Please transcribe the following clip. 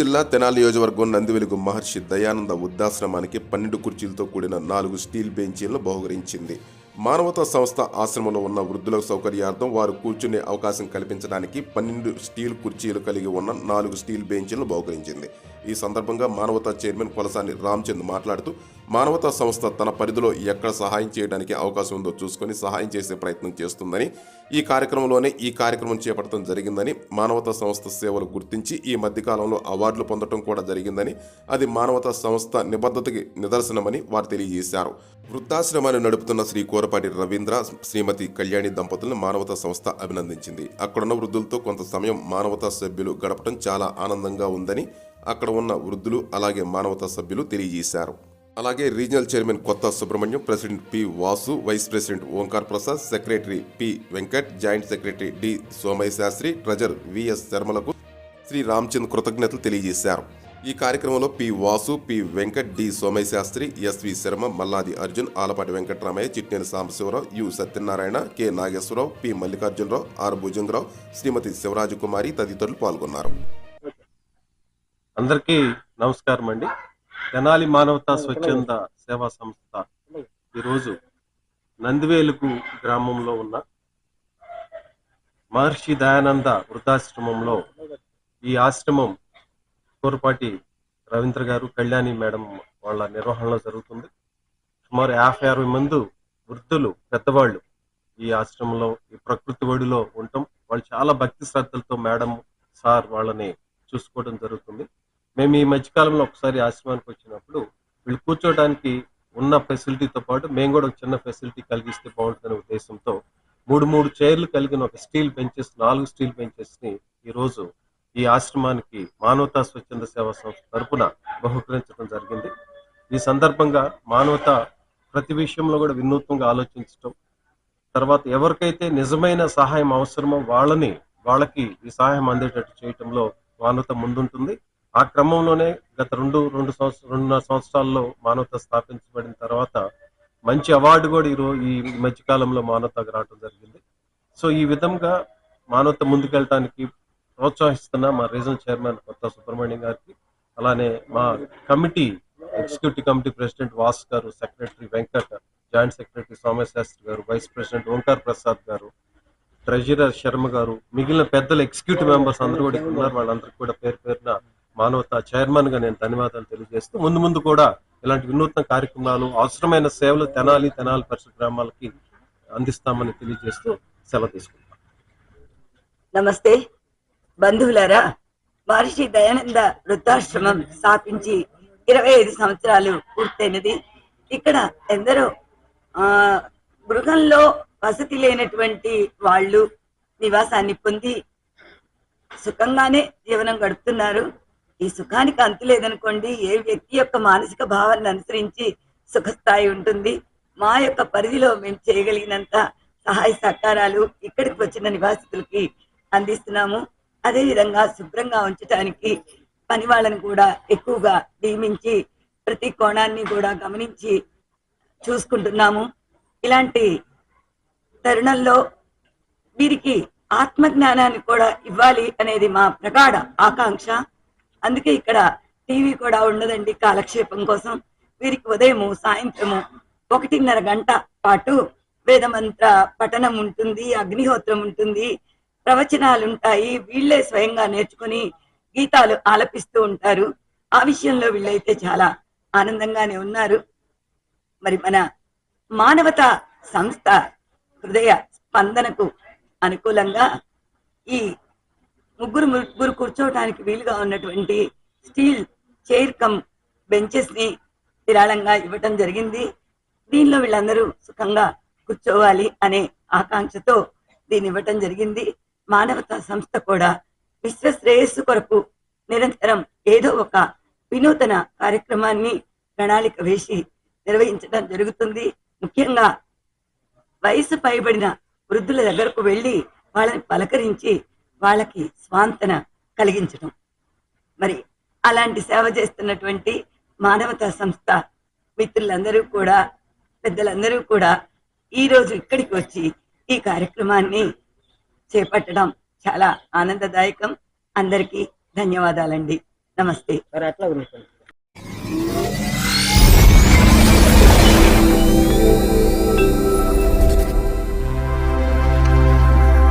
జిల్లా తెనాలి నియోజకవర్గం నందివెలుగు మహర్షి దయానంద వృద్ధాశ్రమానికి 12 కుర్చీలతో కూడిన 4 స్టీల్ బెంచీలను బహుకరించింది. మానవతా సంస్థ ఆశ్రమంలో ఉన్న వృద్ధుల సౌకర్యార్థం వారు కూర్చునే అవకాశం కల్పించడానికి 12 స్టీల్ కుర్చీలు కలిగి ఉన్న 4 స్టీల్ బెంచీలను బహుకరించింది. ఈ సందర్భంగా మానవతా చైర్మన్ కొలసాని రామచంద్ మాట్లాడుతూ, మానవతా సంస్థ తన పరిధిలో ఎక్కడ సహాయం చేయడానికి అవకాశం ఉందో చూసుకొని సహాయం చేసే ప్రయత్నం చేస్తుందని, ఈ కార్యక్రమం చేపట్టడం జరిగిందని, మానవతా సంస్థ సేవలు గుర్తించి ఈ మధ్యకాలంలో అవార్డులు పొందడం కూడా జరిగిందని, అది మానవతా సంస్థ నిబద్ధతకి నిదర్శనమని వారు తెలియజేశారు. వృద్ధాశ్రమాన్ని నడుపుతున్న శ్రీ కోరపాటి రవీంద్ర, శ్రీమతి కళ్యాణి దంపతులను మానవతా సంస్థ అభినందించింది. అక్కడున్న వృద్ధులతో కొంత సమయం మానవతా సభ్యులు గడపడం చాలా ఆనందంగా ఉందని అక్కడ ఉన్న వృద్ధులు అలాగే మానవతా సభ్యులు తెలియజేశారు. అలాగే regional chairman Kotha Subrahmanyam, president P Vasu, vice president Omkar Prasad, secretary P Venkat, joint secretary D Somayya Sastri, treasurer VS శర్మలకు శ్రీ రామచంద్ కృతజ్ఞతలు తెలియజేశారు. ఈ కార్యక్రమంలో P Vasu, P Venkat, D Somayya Sastri, SV Sharma, Malladi Arjun, Alapati Venkataramaiah, Chitneni Sambasivarao, U Satyanarayana, K Nageswararao, P Mallikarjunarao, R Bhujangarao, Srimati Sivarajakumari తదితరులు పాల్గొన్నారు. అందరికీ నమస్కారం అండి. తెనాలి మానవతా స్వచ్ఛంద సేవా సంస్థ ఈరోజు నందివేలుగు గ్రామంలో ఉన్న మహర్షి దయానంద వృద్ధాశ్రమంలో, ఈ ఆశ్రమం కోరపాటి రవీంద్ర గారు, కళ్యాణి మేడం వాళ్ళ నిర్వహణలో జరుగుతుంది. సుమారు 50-60 మంది వృద్ధులు, పెద్దవాళ్ళు ఈ ఆశ్రమంలో, ఈ ప్రకృతి ఒడిలో ఉండటం, వాళ్ళు చాలా భక్తి శ్రద్ధలతో మేడం, సార్ వాళ్ళని చూసుకోవడం జరుగుతుంది. మేము ఈ మధ్యకాలంలో ఒకసారి ఆశ్రమానికి వచ్చినప్పుడు వీళ్ళు కూర్చోవడానికి ఉన్న ఫెసిలిటీతో పాటు మేము కూడా ఒక చిన్న ఫెసిలిటీ కలిగిస్తే బాగుంటుందనే ఉద్దేశంతో 3 చైర్లు కలిగిన ఒక స్టీల్ బెంచెస్, 4 స్టీల్ బెంచెస్ ని ఈరోజు ఈ ఆశ్రమానికి మానవతా స్వచ్ఛంద సేవా సంస్థ తరపున బహుకరించడం జరిగింది. ఈ సందర్భంగా మానవత ప్రతి విషయంలో కూడా వినూత్నంగా ఆలోచించడం, తర్వాత ఎవరికైతే నిజమైన సహాయం అవసరమో వాళ్ళకి ఈ సహాయం అందేటట్టు చేయటంలో మానవత ముందుంటుంది. ఆ క్రమంలోనే గత 2.5 సంవత్సరాల్లో మానవత స్థాపించబడిన తర్వాత మంచి అవార్డు కూడా ఈ మధ్యకాలంలో మానవతకు రావడం జరిగింది. సో ఈ విధంగా మానవత ముందుకెళ్ళటానికి ప్రోత్సహిస్తున్న మా రీజనల్ చైర్మన్ కొత్త సుబ్రహ్మణ్యం గారికి, అలానే మా ఎగ్జిక్యూటివ్ కమిటీ ప్రెసిడెంట్ వాసు గారు, secretary Venkat, joint secretary Somayya Sastri గారు, వైస్ ప్రెసిడెంట్ ఓంకార్ ప్రసాద్ గారు, ట్రెజరర్ శర్మ గారు, మిగిలిన పెద్దల ఎగ్జిక్యూటివ్ మెంబర్స్ అందరూ కూడా ఇక్కడ ఉన్నారు. వాళ్ళందరికీ కూడా పేరు పేరున మానవతా చైర్మన్ గా నేను ధన్యవాదాలు తెలియజేస్తూ, ముందు కూడా ఇలాంటి వినూత్న కార్యక్రమాలు, అవసరమైన సేవలు తెనాలి పరిసర గ్రామాలకి అందిస్తామని తెలియజేస్తూ సెలవు తీసుకుంటాం. నమస్తే బంధువులారా, మహర్షి దయానంద వృద్ధాశ్రమం స్థాపించి 25 సంవత్సరాలు పూర్తయినది. ఇక్కడ ఎందరో గృహంలో వసతి లేనటువంటి వాళ్ళు నివాసాన్ని పొంది సుఖంగానే జీవనం గడుపుతున్నారు. ఈ సుఖానికి అంతు లేదనుకోండి. ఏ వ్యక్తి యొక్క మానసిక భావాన్ని అనుసరించి సుఖస్థాయి ఉంటుంది. మా యొక్క పరిధిలో మేము చేయగలిగినంత సహాయ సహకారాలు ఇక్కడికి వచ్చిన నివాసితులకి అందిస్తున్నాము. అదే విధంగా శుభ్రంగా ఉంచడానికి పని వాళ్ళని కూడా ఎక్కువగా నియమించి ప్రతి కోణాన్ని కూడా గమనించి చూసుకుంటున్నాము. ఇలాంటి తరుణంలో వీరికి ఆత్మజ్ఞానాన్ని కూడా ఇవ్వాలి అనేది మా ప్రగాఢ ఆకాంక్ష. అందుకే ఇక్కడ టీవీ కూడా ఉండదండి కాలక్షేపం కోసం. వీరికి ఉదయము సాయంత్రము 1.5 గంట పాటు వేదమంత్ర పఠనం ఉంటుంది, అగ్నిహోత్రం ఉంటుంది, ప్రవచనాలు ఉంటాయి. వీళ్లే స్వయంగా నేర్చుకుని గీతాలు ఆలపిస్తూ ఉంటారు. ఆ విషయంలో వీళ్ళైతే చాలా ఆనందంగానే ఉన్నారు. మరి మన మానవతా సంస్థ హృదయ స్పందనకు అనుకూలంగా ఈ ముగ్గురు కూర్చోవడానికి వీలుగా ఉన్నటువంటి స్టీల్ చైర్ కమ్ బెంచెస్ ని విరాళంగా ఇవ్వటం జరిగింది. దీనిలో వీళ్ళందరూ సుఖంగా కూర్చోవాలి అనే ఆకాంక్షతో దీన్ని ఇవ్వటం జరిగింది. మానవతా సంస్థ కూడా విశ్వ శ్రేయస్సు కొరకు నిరంతరం ఏదో ఒక వినూతన కార్యక్రమాన్ని ప్రణాళిక వేసి నిర్వహించడం జరుగుతుంది. ముఖ్యంగా వయసు పైబడిన వృద్ధుల దగ్గరకు వెళ్ళి వాళ్ళని పలకరించి వాళ్ళకి స్వాంతన కలిగించడం. మరి అలాంటి సేవ చేస్తున్నటువంటి మానవతా సంస్థ మిత్రులందరూ కూడా, పెద్దలందరూ కూడా ఈరోజు ఇక్కడికి వచ్చి ఈ కార్యక్రమాన్ని చేపట్టడం చాలా ఆనందదాయకం. అందరికీ ధన్యవాదాలండి. నమస్తే. మరి అట్లా ఉంది.